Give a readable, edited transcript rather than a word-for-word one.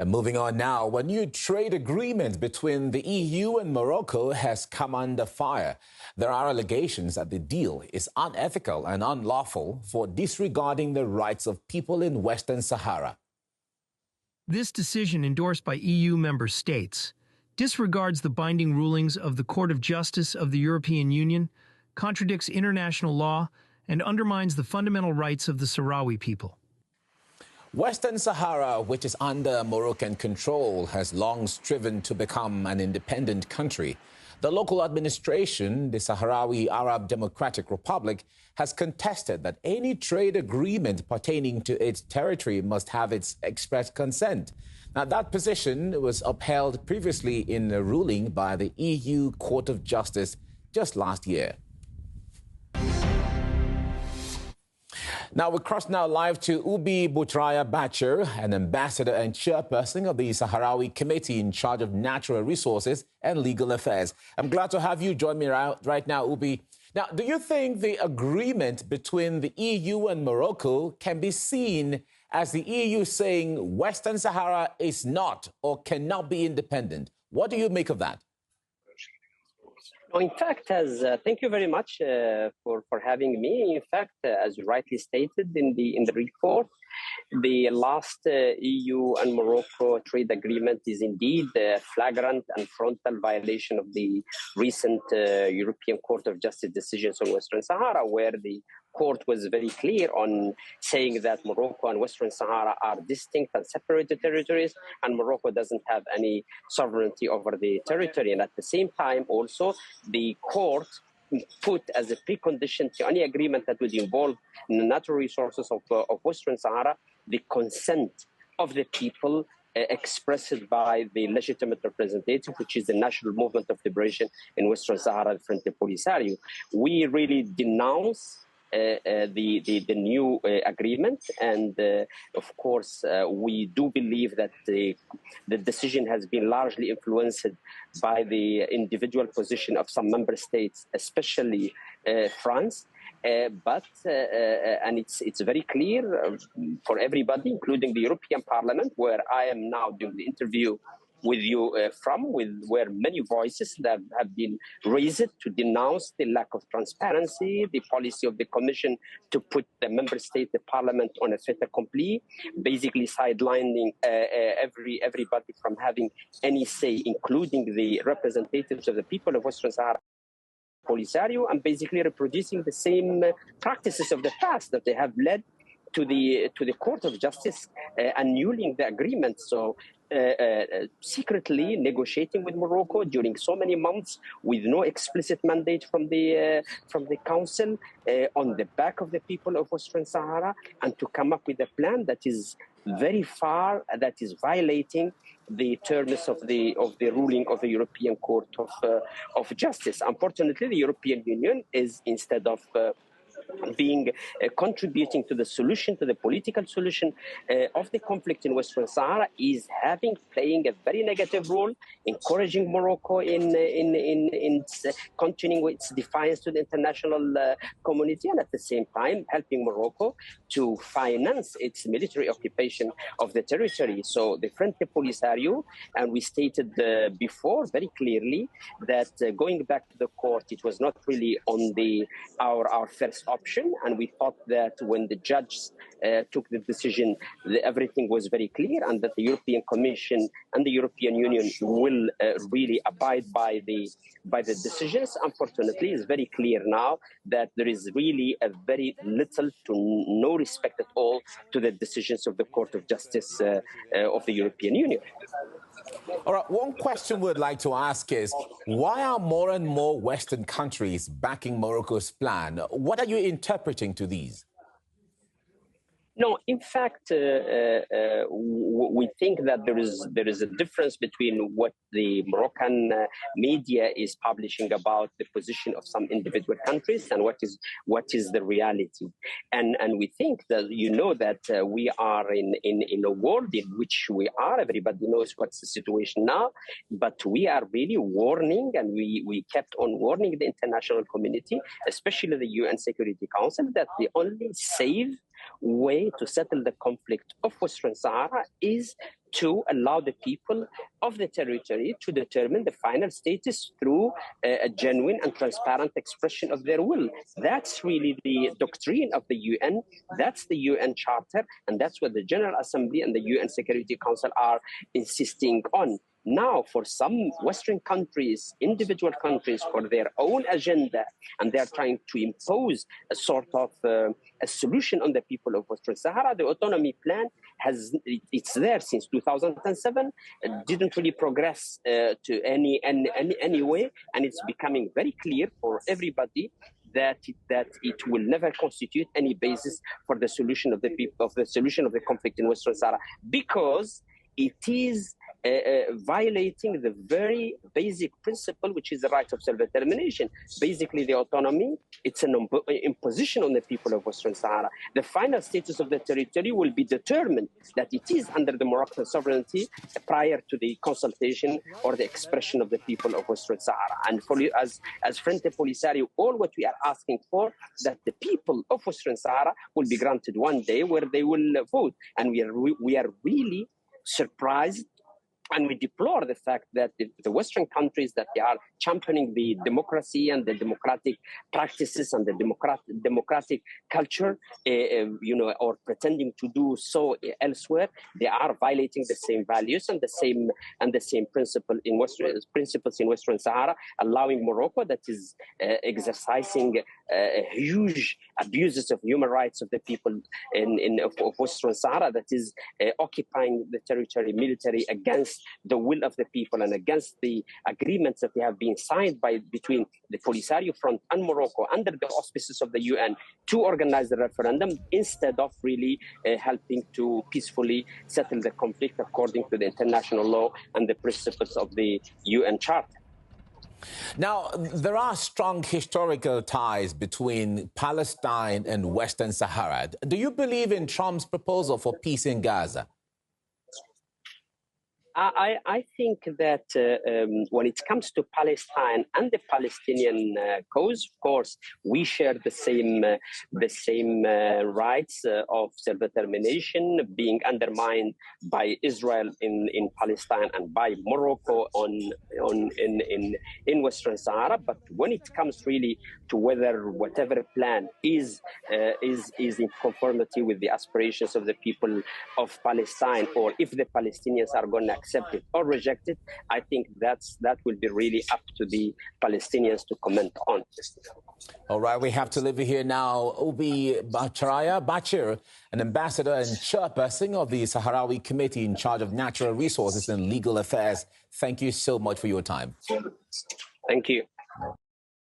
And moving on now, a new trade agreement between the EU and Morocco has come under fire. There are allegations that the deal is unethical and unlawful for disregarding the rights of people in Western Sahara. This decision, endorsed by EU member states, disregards the binding rulings of the Court of Justice of the European Union, contradicts international law, and undermines the fundamental rights of the Sahrawi people. Western Sahara, which is under Moroccan control, has long striven to become an independent country. The local administration, the Sahrawi Arab Democratic Republic, has contested that any trade agreement pertaining to its territory must have its express consent. Now, that position was upheld previously in a ruling by the EU Court of Justice just last year. Now, we cross now live to Bsheraia Bachir, an ambassador and chairperson of the Sahrawi Committee in charge of natural resources and legal affairs. I'm glad to have you join me right now, Ubi. Now, do you think the agreement between the EU and Morocco can be seen as the EU saying Western Sahara is not or cannot be independent? What do you make of that? In fact, thank you very much for having me. In fact, as you rightly stated in the report, the last EU and Morocco trade agreement is indeed a flagrant and frontal violation of the recent European Court of Justice decisions on Western Sahara, where the court was very clear on saying that Morocco and Western Sahara are distinct and separated territories, and Morocco doesn't have any sovereignty over the territory. And at the same time, also, the court put as a precondition to any agreement that would involve the natural resources of Western Sahara the consent of the people expressed by the legitimate representative, which is the National Movement of Liberation in Western Sahara, the Frente Polisario. We really denounce the new agreement, and of course we do believe that the decision has been largely influenced by the individual position of some member states, especially France. But it's very clear for everybody, including the European Parliament, where I am now doing the interview with you where many voices that have been raised to denounce the lack of transparency, the policy of the Commission to put the member state, the Parliament, on a fait accompli, basically sidelining everybody from having any say, including the representatives of the people of Western Sahara Polisario, and basically reproducing the same practices of the past that they have led to the Court of Justice annulling the agreement. So secretly negotiating with Morocco during so many months with no explicit mandate from the Council on the back of the people of Western Sahara, and to come up with a plan that is very far, that is violating the terms of the ruling of the European Court of Justice. Unfortunately, the European Union is, instead of being contributing to the solution, to the political solution of the conflict in Western Sahara, is playing a very negative role, encouraging Morocco in continuing with its defiance to the international community, and at the same time helping Morocco to finance its military occupation of the territory. So the Frente Polisario, and we stated before very clearly that going back to the court, it was not really on our first option, and we thought that when the judge took the decision, everything was very clear, and that the European Commission and the European Union will really abide by the decisions. Unfortunately, it's very clear now that there is really a very little to no respect at all to the decisions of the Court of Justice of the European Union. All right, one question we'd like to ask is, why are more and more Western countries backing Morocco's plan? What are you interpreting to these? No, in fact, we think that there is a difference between what the Moroccan media is publishing about the position of some individual countries and what is the reality. And we think that that we are in a world in which we are. Everybody knows what's the situation now, but we are really warning, and we kept on warning the international community, especially the UN Security Council, that the only safe way to settle the conflict of Western Sahara is to allow the people of the territory to determine the final status through a genuine and transparent expression of their will. That's really the doctrine of the UN. That's the UN Charter, and that's what the General Assembly and the UN Security Council are insisting on. Now, for some Western countries, individual countries, for their own agenda, and they're trying to impose a sort of a solution on the people of Western Sahara, the autonomy plan it's there since 2007. It didn't really progress to any way, and it's becoming very clear for everybody that it will never constitute any basis for the solution of the people of the solution of the conflict in Western Sahara, because it is violating the very basic principle, which is the right of self-determination. Basically, the autonomy, it's an imposition on the people of Western Sahara. The final status of the territory will be determined that it is under the Moroccan sovereignty prior to the consultation or the expression of the people of Western Sahara. And for you, as Frente Polisario, all what we are asking for, that the people of Western Sahara will be granted one day where they will vote. And we are really surprised, and we deplore the fact that the Western countries that they are championing the democracy and the democratic practices and the democratic culture, or pretending to do so elsewhere, they are violating the same values and the same principles in Western Sahara, allowing Morocco, that is exercising huge abuses of human rights of the people of Western Sahara, that is occupying the territory military against the will of the people and against the agreements that have been signed between the Polisario Front and Morocco under the auspices of the UN to organize the referendum, instead of really helping to peacefully settle the conflict according to the international law and the principles of the UN Charter. Now, there are strong historical ties between Palestine and Western Sahara. Do you believe in Trump's proposal for peace in Gaza? I think that when it comes to Palestine and the Palestinian cause, of course, we share the same rights of self-determination being undermined by Israel in Palestine and by Morocco in Western Sahara. But when it comes really to whether whatever plan is in conformity with the aspirations of the people of Palestine, or if the Palestinians are going to accept it or reject it, I think that will be really up to the Palestinians to comment on. All right, we have to leave it here now. Ubi Bashir, an ambassador and chairperson of the Sahrawi Committee in charge of natural resources and legal affairs. Thank you so much for your time. Thank you.